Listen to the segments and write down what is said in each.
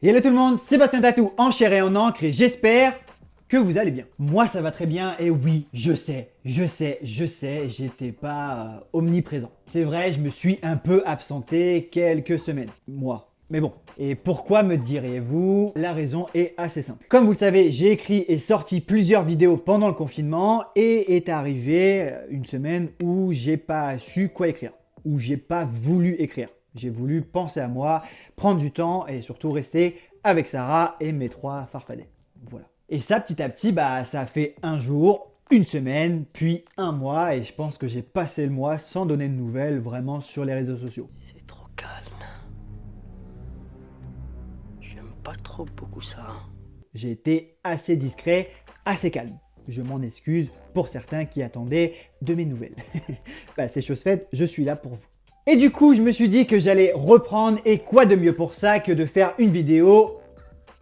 Hello tout le monde, Sébastien Tatou en chair et en encre et j'espère que vous allez bien. Moi ça va très bien et oui, je sais, j'étais pas omniprésent. C'est vrai, je me suis un peu absenté quelques semaines, moi. Mais bon, et pourquoi me diriez-vous? La raison est assez simple. Comme vous le savez, j'ai écrit et sorti plusieurs vidéos pendant le confinement et est arrivé une semaine où j'ai pas su quoi écrire, où j'ai pas voulu écrire. J'ai voulu penser à moi, prendre du temps et surtout rester avec Sarah et mes 3 farfadets. Voilà. Et ça, petit à petit, ça fait un jour, une semaine, puis un mois et je pense que j'ai passé le mois sans donner de nouvelles vraiment sur les réseaux sociaux. C'est trop calme. J'aime pas trop beaucoup ça. J'ai été assez discret, assez calme. Je m'en excuse pour certains qui attendaient de mes nouvelles. C'est chose faite, je suis là pour vous. Et du coup, je me suis dit que j'allais reprendre et quoi de mieux pour ça que de faire une vidéo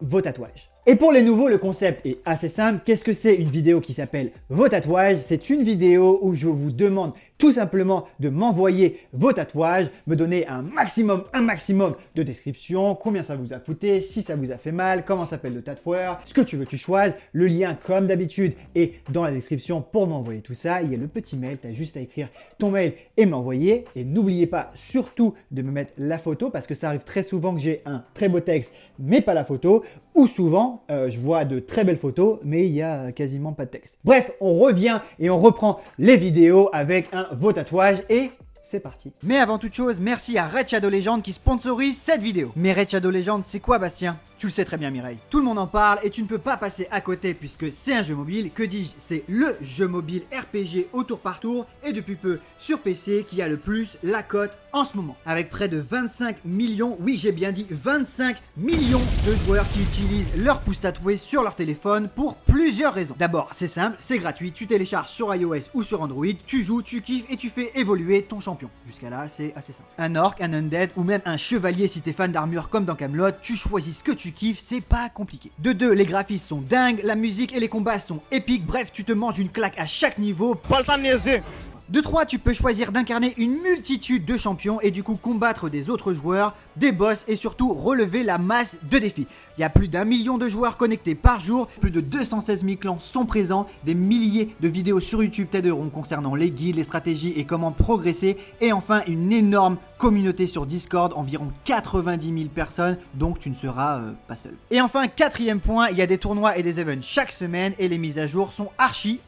vos tatouages. Et pour les nouveaux, le concept est assez simple. Qu'est-ce que c'est une vidéo qui s'appelle vos tatouages? C'est une vidéo où je vous demande tout simplement de m'envoyer vos tatouages, me donner un maximum de description, combien ça vous a coûté, si ça vous a fait mal, comment s'appelle le tatoueur, ce que tu veux tu choisis, le lien comme d'habitude est dans la description pour m'envoyer tout ça. Il y a le petit mail, tu as juste à écrire ton mail et m'envoyer. Et n'oubliez pas surtout de me mettre la photo parce que ça arrive très souvent que j'ai un très beau texte mais pas la photo, ou souvent je vois de très belles photos mais il y a quasiment pas de texte. Bref, on revient et on reprend les vidéos avec vos tatouages et c'est parti. Mais avant toute chose, merci à Red Shadow Legends qui sponsorise cette vidéo. Mais Red Shadow Legends, c'est quoi Bastien? Tu le sais très bien Mireille. Tout le monde en parle et tu ne peux pas passer à côté puisque c'est un jeu mobile. Que dis-je? C'est le jeu mobile RPG au tour par tour et depuis peu sur PC qui a le plus la cote en ce moment. Avec près de 25 millions, oui j'ai bien dit 25 millions de joueurs qui utilisent leur pouce tatoué sur leur téléphone pour plusieurs raisons. D'abord, c'est simple, c'est gratuit, tu télécharges sur iOS ou sur Android, tu joues, tu kiffes et tu fais évoluer ton champion. Jusqu'à là, c'est assez simple. Un orc, un undead ou même un chevalier si t'es fan d'armure comme dans Camelot, tu choisis ce que tu kiffes, c'est pas compliqué. De deux, les graphismes sont dingues, la musique et les combats sont épiques, bref, tu te manges une claque à chaque niveau. Pas le temps de niaiser. De 3, tu peux choisir d'incarner une multitude de champions et du coup combattre des autres joueurs, des boss et surtout relever la masse de défis. Il y a plus d'1 million de joueurs connectés par jour, plus de 216 000 clans sont présents, des milliers de vidéos sur YouTube t'aideront concernant les guides, les stratégies et comment progresser et enfin une énorme communauté sur Discord, environ 90 000 personnes, donc tu ne seras pas seul. Et enfin, 4e point, il y a des tournois et des events chaque semaine et les mises à jour sont archi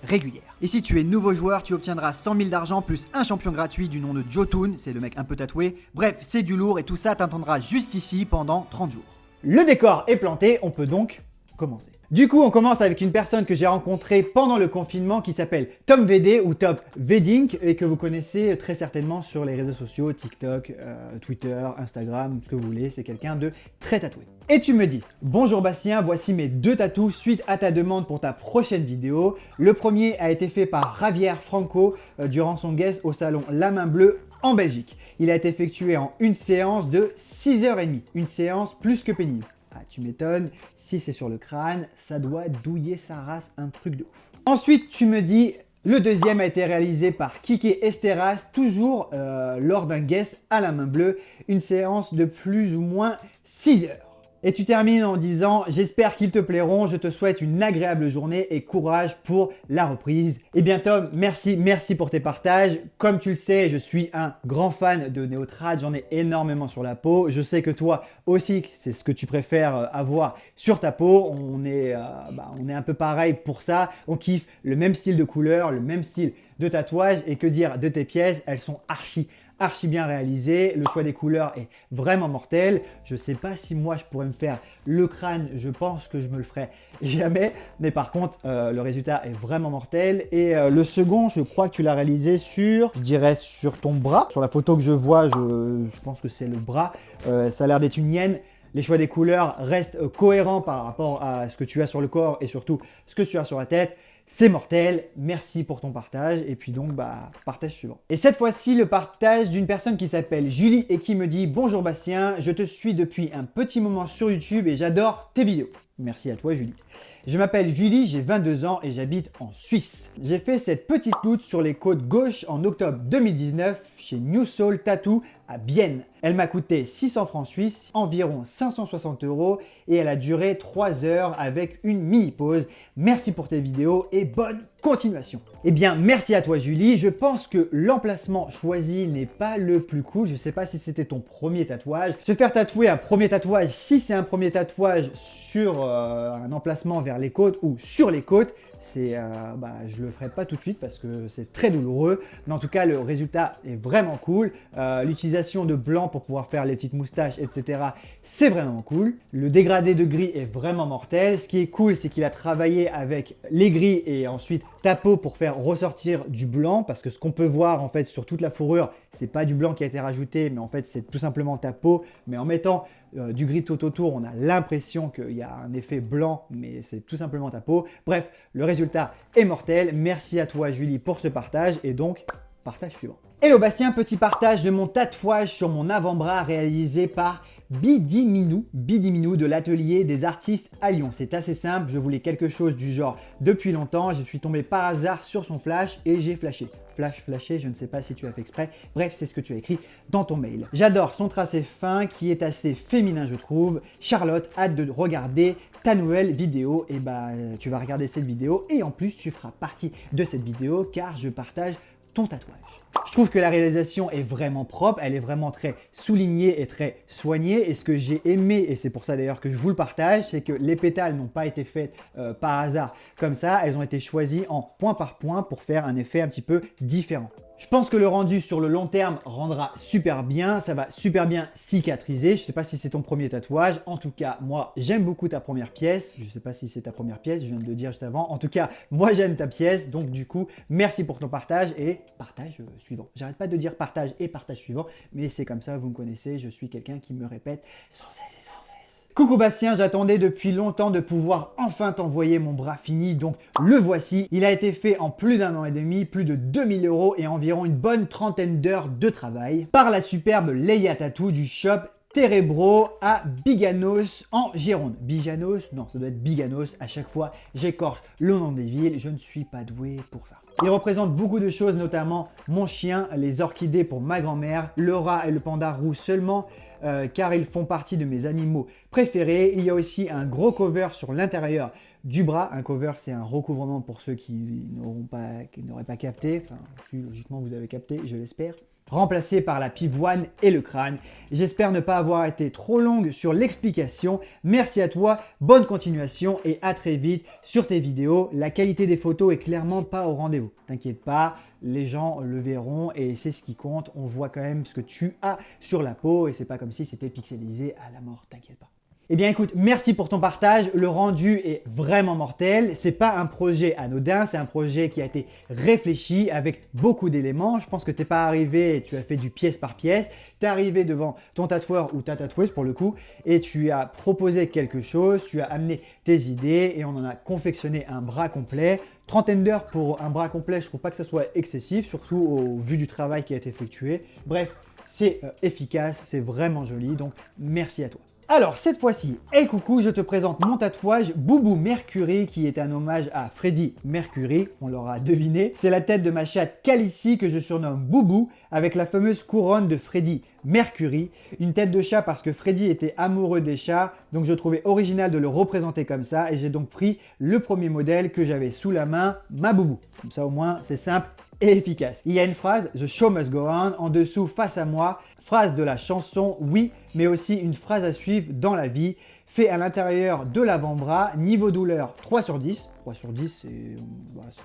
régulière. Et si tu es nouveau joueur, tu obtiendras 100 000 d'argent plus un champion gratuit du nom de Jotun, c'est le mec un peu tatoué. Bref, c'est du lourd et tout ça t'attendra juste ici pendant 30 jours. Le décor est planté, on peut donc commencer. Du coup, on commence avec une personne que j'ai rencontrée pendant le confinement qui s'appelle Tom VD ou Top Vedink et que vous connaissez très certainement sur les réseaux sociaux, TikTok, Twitter, Instagram, ce que vous voulez. C'est quelqu'un de très tatoué. Et tu me dis, bonjour Bastien, voici mes 2 tatous suite à ta demande pour ta prochaine vidéo. Le premier a été fait par Javier Franco durant son guest au salon La Main Bleue en Belgique. Il a été effectué en une séance de 6h30, une séance plus que pénible. Ah, tu m'étonnes, si c'est sur le crâne, ça doit douiller sa race, un truc de ouf. Ensuite, tu me dis, le deuxième a été réalisé par Kike Esteras, toujours lors d'un guest à La Main Bleue, une séance de plus ou moins 6 heures. Et tu termines en disant « J'espère qu'ils te plairont, je te souhaite une agréable journée et courage pour la reprise. » Eh bien Tom, merci pour tes partages. Comme tu le sais, je suis un grand fan de Neotrad, j'en ai énormément sur la peau. Je sais que toi aussi, c'est ce que tu préfères avoir sur ta peau. On est un peu pareil pour ça. On kiffe le même style de couleur, le même style de tatouage. Et que dire de tes pièces, elles sont archi bien réalisé, le choix des couleurs est vraiment mortel. Je sais pas si moi je pourrais me faire le crâne, je pense que je me le ferai jamais, mais par contre le résultat est vraiment mortel. Et le second, je crois que tu l'as réalisé sur, je dirais sur ton bras. Sur la photo que je vois, je pense que c'est le bras, ça a l'air d'être une hyène. Les choix des couleurs restent cohérents par rapport à ce que tu as sur le corps et surtout ce que tu as sur la tête. C'est mortel, merci pour ton partage et puis donc partage suivant. Et cette fois-ci le partage d'une personne qui s'appelle Julie et qui me dit « Bonjour Bastien, je te suis depuis un petit moment sur YouTube et j'adore tes vidéos. » Merci à toi Julie. Je m'appelle Julie, j'ai 22 ans et j'habite en Suisse. J'ai fait cette petite loot sur les côtes gauches en octobre 2019. chez New Soul Tattoo à Bienne. Elle m'a coûté 600 francs suisses, environ 560 € et elle a duré 3 heures avec une mini pause. Merci pour tes vidéos et bonne continuation. Eh bien, merci à toi Julie. Je pense que l'emplacement choisi n'est pas le plus cool. Je sais pas si c'était ton premier tatouage. Se faire tatouer un premier tatouage, si c'est un premier tatouage sur un emplacement vers les côtes ou sur les côtes, je le ferai pas tout de suite parce que c'est très douloureux, mais en tout cas le résultat est vraiment cool. L'utilisation de blanc pour pouvoir faire les petites moustaches, etc., c'est vraiment cool. Le dégradé de gris est vraiment mortel. Ce qui est cool, c'est qu'il a travaillé avec les gris et ensuite ta peau pour faire ressortir du blanc, parce que ce qu'on peut voir en fait sur toute la fourrure, c'est pas du blanc qui a été rajouté, mais en fait c'est tout simplement ta peau, mais en mettant du gris tout autour, on a l'impression qu'il y a un effet blanc, mais c'est tout simplement ta peau. Bref, le résultat est mortel. Merci à toi Julie pour ce partage et donc partage suivant. Hello Bastien, petit partage de mon tatouage sur mon avant-bras réalisé par Bidiminou de l'atelier des artistes à Lyon. C'est assez simple, je voulais quelque chose du genre depuis longtemps, je suis tombé par hasard sur son flash et j'ai flashé. Flashé, je ne sais pas si tu as fait exprès, bref c'est ce que tu as écrit dans ton mail. J'adore son tracé fin qui est assez féminin je trouve. Charlotte, hâte de regarder ta nouvelle vidéo. Et tu vas regarder cette vidéo et en plus tu feras partie de cette vidéo car je partage ton tatouage. Je trouve que la réalisation est vraiment propre, elle est vraiment très soulignée et très soignée. Et ce que j'ai aimé, et c'est pour ça d'ailleurs que je vous le partage, c'est que les pétales n'ont pas été faites par hasard comme ça, elles ont été choisies en point par point pour faire un effet un petit peu différent. Je pense que le rendu sur le long terme rendra super bien, ça va super bien cicatriser. Je ne sais pas si c'est ton premier tatouage, en tout cas moi j'aime beaucoup ta première pièce. Je ne sais pas si c'est ta première pièce, je viens de le dire juste avant. En tout cas moi j'aime ta pièce, donc du coup merci pour ton partage et partage suivant. J'arrête pas de dire partage et partage suivant, mais c'est comme ça, vous me connaissez, je suis quelqu'un qui me répète sans cesse et sans cesse. Coucou Bastien, j'attendais depuis longtemps de pouvoir enfin t'envoyer mon bras fini, donc le voici. Il a été fait en plus d'1 an et demi, plus de 2000 € et environ une bonne trentaine d'heures de travail par la superbe Leia Tattoo du shop Terebro à Biganos en Gironde. Biganos? Non, ça doit être Biganos. À chaque fois, j'écorche le nom des villes. Je ne suis pas doué pour ça. Il représente beaucoup de choses, notamment mon chien, les orchidées pour ma grand-mère, le rat et le panda roux seulement, car ils font partie de mes animaux préférés. Il y a aussi un gros cover sur l'intérieur du bras. Un cover, c'est un recouvrement pour ceux qui n'auraient pas capté. Enfin, logiquement, vous avez capté, je l'espère. Remplacé par la pivoine et le crâne. J'espère ne pas avoir été trop longue sur l'explication. Merci à toi, bonne continuation et à très vite sur tes vidéos. La qualité des photos est clairement pas au rendez-vous. T'inquiète pas, les gens le verront et c'est ce qui compte. On voit quand même ce que tu as sur la peau et c'est pas comme si c'était pixelisé à la mort, t'inquiète pas. Eh bien écoute, merci pour ton partage, le rendu est vraiment mortel, c'est pas un projet anodin, c'est un projet qui a été réfléchi avec beaucoup d'éléments. Je pense que t'es pas arrivé et tu as fait du pièce par pièce, tu es arrivé devant ton tatoueur ou ta tatoueuse pour le coup et tu as proposé quelque chose, tu as amené tes idées et on en a confectionné un bras complet. Trentaine d'heures pour un bras complet, je trouve pas que ça soit excessif, surtout au vu du travail qui a été effectué. Bref, c'est efficace, c'est vraiment joli, donc merci à toi. Alors cette fois-ci, hey coucou, je te présente mon tatouage Boubou Mercury qui est un hommage à Freddie Mercury, on l'aura deviné. C'est la tête de ma chatte Calici que je surnomme Boubou avec la fameuse couronne de Freddie Mercury. Une tête de chat parce que Freddie était amoureux des chats, donc je trouvais original de le représenter comme ça et j'ai donc pris le premier modèle que j'avais sous la main, ma Boubou. Comme ça au moins c'est simple et efficace. Il y a une phrase, The show must go on, en dessous face à moi, phrase de la chanson, oui, mais aussi une phrase à suivre dans la vie, fait à l'intérieur de l'avant-bras, niveau douleur 3 sur 10. 3 sur 10,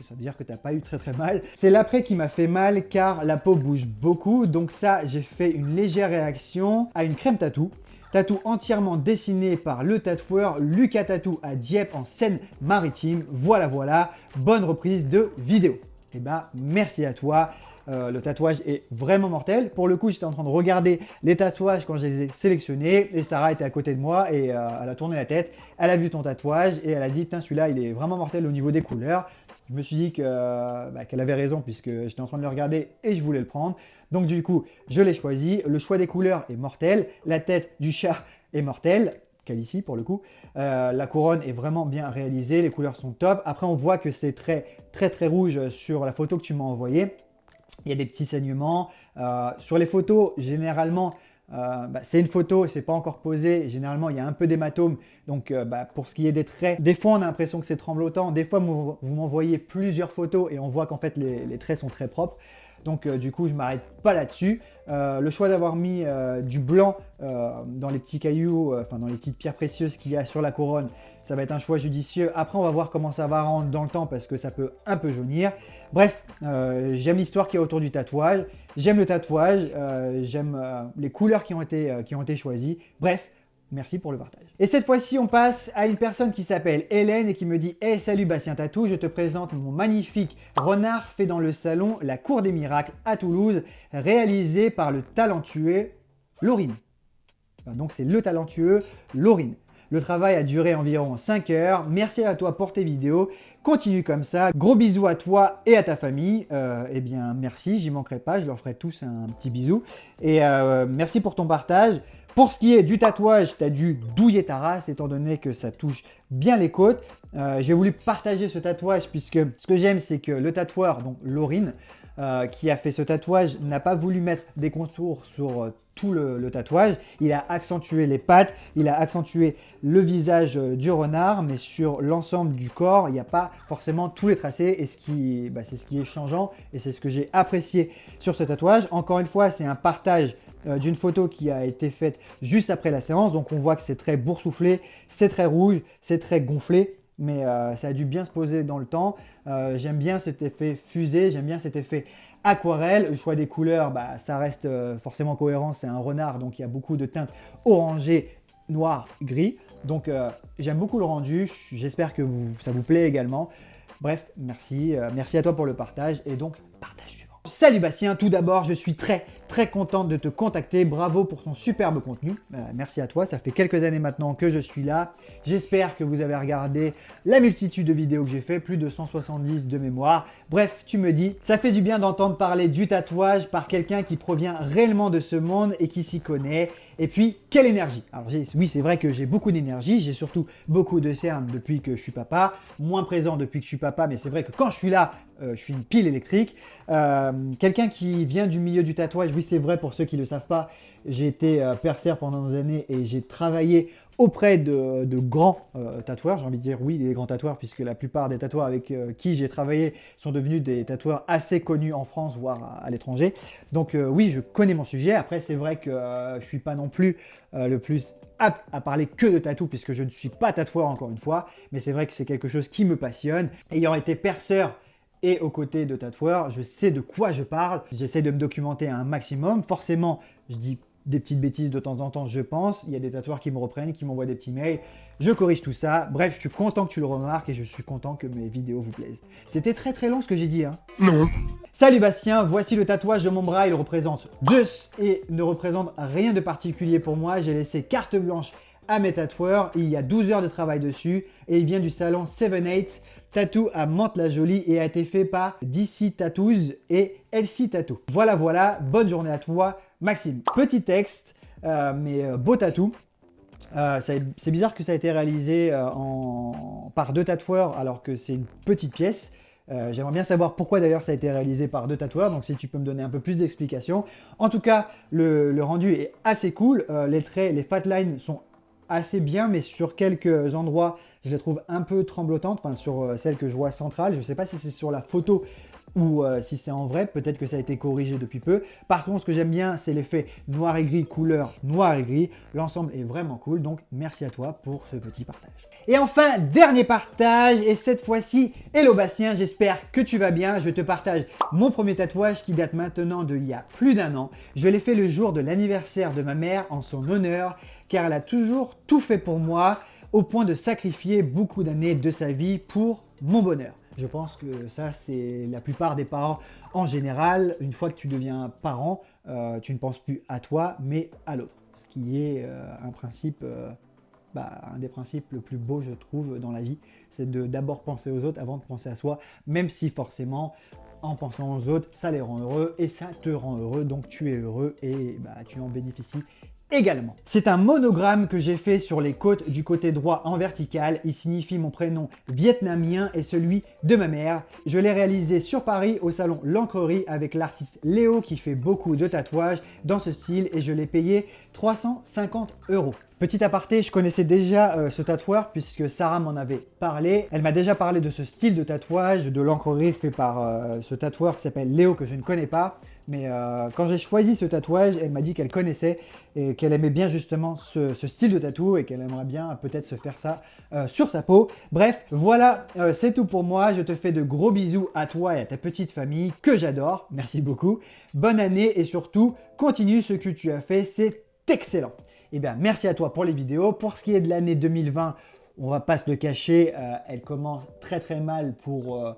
ça veut dire que tu n'as pas eu très mal. C'est l'après qui m'a fait mal car la peau bouge beaucoup, donc ça j'ai fait une légère réaction à une crème tatou. Tatou entièrement dessiné par le tatoueur Lucas Tattoo à Dieppe en Seine-Maritime. Voilà, bonne reprise de vidéo. Eh ben, merci à toi. Le tatouage est vraiment mortel. Pour le coup, j'étais en train de regarder les tatouages quand je les ai sélectionnés et Sarah était à côté de moi et elle a tourné la tête. Elle a vu ton tatouage et elle a dit putain celui-là il est vraiment mortel au niveau des couleurs. Je me suis dit qu'elle avait raison puisque j'étais en train de le regarder et je voulais le prendre. Donc du coup, je l'ai choisi. Le choix des couleurs est mortel. La tête du chat est mortelle. Ici pour le coup. La couronne est vraiment bien réalisée, les couleurs sont top. Après on voit que c'est très rouge sur la photo que tu m'as envoyée. Il y a des petits saignements. Sur les photos, généralement, c'est une photo, c'est pas encore posé. Généralement, il y a un peu d'hématome. Donc, pour ce qui est des traits, des fois, on a l'impression que c'est tremblotant. Des fois, vous m'envoyez plusieurs photos et on voit qu'en fait, les traits sont très propres. Donc, du coup, je ne m'arrête pas là-dessus. Le choix d'avoir mis du blanc dans les petits cailloux, dans les petites pierres précieuses qu'il y a sur la couronne, ça va être un choix judicieux. Après, on va voir comment ça va rendre dans le temps parce que ça peut un peu jaunir. Bref, j'aime l'histoire qui est autour du tatouage. J'aime le tatouage. J'aime les couleurs qui ont été choisies. Bref, merci pour le partage. Et cette fois-ci, on passe à une personne qui s'appelle Hélène et qui me dit « Hey, salut Bastien Tatou, je te présente mon magnifique renard fait dans le salon La Cour des Miracles à Toulouse, réalisé par le talentueux Laurine. » Donc, c'est le talentueux Laurine. Le travail a duré environ 5 heures. Merci à toi pour tes vidéos. Continue comme ça. Gros bisous à toi et à ta famille. Eh bien, merci, j'y manquerai pas. Je leur ferai tous un petit bisou. Et merci pour ton partage. Pour ce qui est du tatouage, tu as dû douiller ta race étant donné que ça touche bien les côtes. J'ai voulu partager ce tatouage puisque ce que j'aime, c'est que le tatoueur, donc Laurine, qui a fait ce tatouage, n'a pas voulu mettre des contours sur tout le tatouage. Il a accentué les pattes, il a accentué le visage du renard, mais sur l'ensemble du corps, il n'y a pas forcément tous les tracés. Et c'est ce qui est changeant et c'est ce que j'ai apprécié sur ce tatouage. Encore une fois, c'est un partage d'une photo qui a été faite juste après la séance. Donc on voit que c'est très boursouflé, c'est très rouge, c'est très gonflé. Mais ça a dû bien se poser dans le temps. J'aime bien cet effet fusée, j'aime bien cet effet aquarelle. Le choix des couleurs, ça reste forcément cohérent. C'est un renard, donc il y a beaucoup de teintes orangées, noires, gris. Donc j'aime beaucoup le rendu. J'espère que ça vous plaît également. Bref, merci. Merci à toi pour le partage. Et donc, partage suivant. Salut Bastien, tout d'abord, je suis très contente de te contacter. Bravo pour ton superbe contenu. Merci à toi, ça fait quelques années maintenant que je suis là. J'espère que vous avez regardé la multitude de vidéos que j'ai fait, plus de 170 de mémoire. Bref, tu me dis, ça fait du bien d'entendre parler du tatouage par quelqu'un qui provient réellement de ce monde et qui s'y connaît. Et puis, quelle énergie! Alors oui, c'est vrai que j'ai beaucoup d'énergie, j'ai surtout beaucoup de cernes depuis que je suis papa, moins présent depuis que je suis papa, mais c'est vrai que quand je suis là, je suis une pile électrique. Quelqu'un qui vient du milieu du tatouage, oui c'est vrai pour ceux qui ne le savent pas, j'ai été perceur pendant des années et j'ai travaillé auprès de grands tatoueurs, j'ai envie de dire oui, les grands tatoueurs, puisque la plupart des tatoueurs avec qui j'ai travaillé sont devenus des tatoueurs assez connus en France, voire à l'étranger. Donc oui, je connais mon sujet. Après, c'est vrai que je ne suis pas non plus le plus apte à parler que de tatou, puisque je ne suis pas tatoueur encore une fois, mais c'est vrai que c'est quelque chose qui me passionne. Ayant été perceur et aux côtés de tatoueurs, je sais de quoi je parle. J'essaie de me documenter un maximum. Forcément, je dis des petites bêtises de temps en temps, je pense. Il y a des tatoueurs qui me reprennent, qui m'envoient des petits mails. Je corrige tout ça. Bref, je suis content que tu le remarques et je suis content que mes vidéos vous plaisent. C'était très long ce que j'ai dit, hein? Non. Salut Bastien, voici le tatouage de mon bras. Il représente Zeus et ne représente rien de particulier pour moi. J'ai laissé carte blanche à mes tatoueurs. Il y a 12 heures de travail dessus et il vient du salon 7-8 Tattoo à Mantes-la-Jolie et a été fait par DC Tattoos et LC Tattoo. Voilà, bonne journée à toi Maxime. Petit texte, mais beau tatou. C'est bizarre que ça a été réalisé par 2 tatoueurs alors que c'est une petite pièce. J'aimerais bien savoir pourquoi d'ailleurs ça a été réalisé par 2 tatoueurs, donc si tu peux me donner un peu plus d'explications. En tout cas, le rendu est assez cool. Les traits, les fat lines sont assez bien, mais sur quelques endroits, je les trouve un peu tremblotantes. Enfin, sur celle que je vois centrale, je ne sais pas si c'est sur la photo ou si c'est en vrai, peut-être que ça a été corrigé depuis peu. Par contre, ce que j'aime bien, c'est l'effet noir et gris, couleur noir et gris. L'ensemble est vraiment cool, donc merci à toi pour ce petit partage. Et enfin, dernier partage, et cette fois-ci, hello Bastien, j'espère que tu vas bien. Je te partage mon premier tatouage qui date maintenant d'il y a plus d'1 an. Je l'ai fait le jour de l'anniversaire de ma mère en son honneur, car elle a toujours tout fait pour moi, au point de sacrifier beaucoup d'années de sa vie pour mon bonheur. Je pense que ça, c'est la plupart des parents en général. Une fois que tu deviens parent, tu ne penses plus à toi, mais à l'autre. Ce qui est un principe, un des principes le plus beau, je trouve, dans la vie. C'est de d'abord penser aux autres avant de penser à soi, même si forcément, en pensant aux autres, ça les rend heureux et ça te rend heureux. Donc tu es heureux et tu en bénéficies également. C'est un monogramme que j'ai fait sur les côtes du côté droit en vertical. Il signifie mon prénom vietnamien et celui de ma mère. Je l'ai réalisé sur Paris au salon L'Encrerie avec l'artiste Léo qui fait beaucoup de tatouages dans ce style et je l'ai payé 350 €. Petit aparté, je connaissais déjà ce tatoueur puisque Sarah m'en avait parlé. Elle m'a déjà parlé de ce style de tatouage, de l'encrerie fait par ce tatoueur qui s'appelle Léo que je ne connais pas. Mais quand j'ai choisi ce tatouage, elle m'a dit qu'elle connaissait et qu'elle aimait bien justement ce style de tatou et qu'elle aimerait bien peut-être se faire ça sur sa peau. Bref, voilà, c'est tout pour moi. Je te fais de gros bisous à toi et à ta petite famille que j'adore. Merci beaucoup. Bonne année et surtout, continue ce que tu as fait, c'est excellent. Eh bien, merci à toi pour les vidéos. Pour ce qui est de l'année 2020, on va pas se le cacher, elle commence très mal pour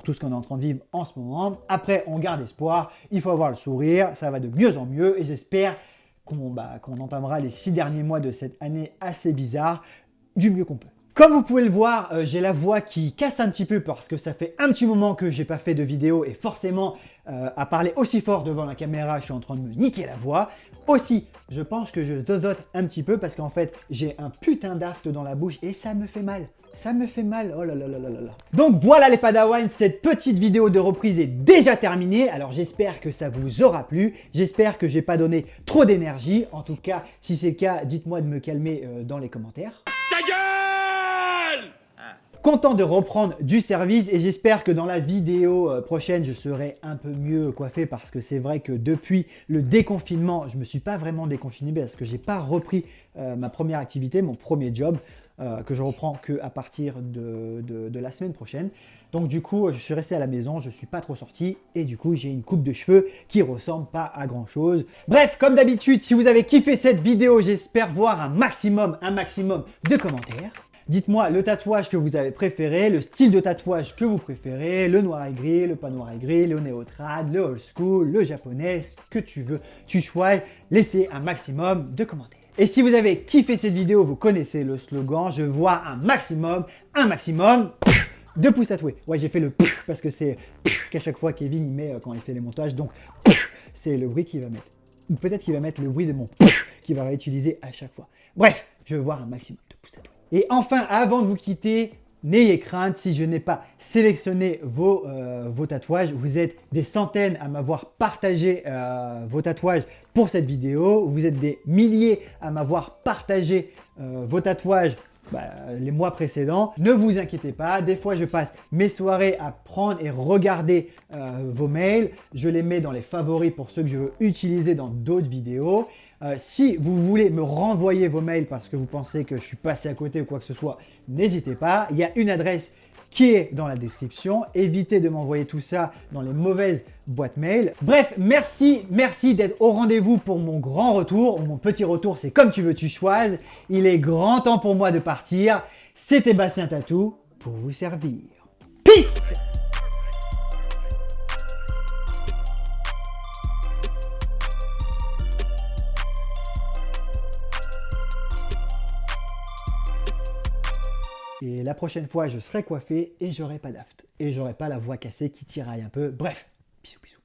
tout ce qu'on est en train de vivre en ce moment. Après, on garde espoir, il faut avoir le sourire, ça va de mieux en mieux et j'espère qu'on entamera les 6 derniers mois de cette année assez bizarre du mieux qu'on peut. Comme vous pouvez le voir, j'ai la voix qui casse un petit peu parce que ça fait un petit moment que j'ai pas fait de vidéo et forcément, à parler aussi fort devant la caméra, je suis en train de me niquer la voix. Aussi, je pense que je zozote un petit peu parce qu'en fait, j'ai un putain d'aft dans la bouche et ça me fait mal. Ça me fait mal, oh là là là là là. Donc voilà les Padawans, cette petite vidéo de reprise est déjà terminée. Alors j'espère que ça vous aura plu. J'espère que j'ai pas donné trop d'énergie. En tout cas, si c'est le cas, dites-moi de me calmer dans les commentaires. Ta gueule! Content de reprendre du service et j'espère que dans la vidéo prochaine, je serai un peu mieux coiffé parce que c'est vrai que depuis le déconfinement, je me suis pas vraiment déconfiné parce que j'ai pas repris ma première activité, mon premier job. Que je reprends qu'à partir de la semaine prochaine. Donc du coup, je suis resté à la maison, je ne suis pas trop sorti et du coup, j'ai une coupe de cheveux qui ressemble pas à grand chose. Bref, comme d'habitude, si vous avez kiffé cette vidéo, j'espère voir un maximum de commentaires. Dites-moi le tatouage que vous avez préféré, le style de tatouage que vous préférez, le noir et gris, le pas noir et gris, le néo-trad, le old school, le japonais, ce que tu veux, tu choisis. Laissez un maximum de commentaires. Et si vous avez kiffé cette vidéo, vous connaissez le slogan, je vois un maximum de pouces tatoués. Ouais, j'ai fait le parce que c'est qu'à chaque fois Kevin il met quand il fait les montages, donc c'est le bruit qu'il va mettre. Ou peut-être qu'il va mettre le bruit de mon qu'il va réutiliser à chaque fois. Bref, je veux voir un maximum de pouces tatoués. Et enfin, avant de vous quitter, n'ayez crainte, si je n'ai pas sélectionné vos tatouages, vous êtes des centaines à m'avoir partagé vos tatouages pour cette vidéo, vous êtes des milliers à m'avoir partagé vos tatouages les mois précédents. Ne vous inquiétez pas, des fois je passe mes soirées à prendre et regarder vos mails, je les mets dans les favoris pour ceux que je veux utiliser dans d'autres vidéos. Si vous voulez me renvoyer vos mails parce que vous pensez que je suis passé à côté ou quoi que ce soit, n'hésitez pas. Il y a une adresse qui est dans la description. Évitez de m'envoyer tout ça dans les mauvaises boîtes mail. Bref, merci d'être au rendez-vous pour mon grand retour. Mon petit retour, c'est comme tu veux, tu choisis. Il est grand temps pour moi de partir. C'était Bastien Tatou pour vous servir. Peace! Et la prochaine fois, je serai coiffé et j'aurai pas d'aft. Et j'aurai pas la voix cassée qui tiraille un peu. Bref, bisous bisous.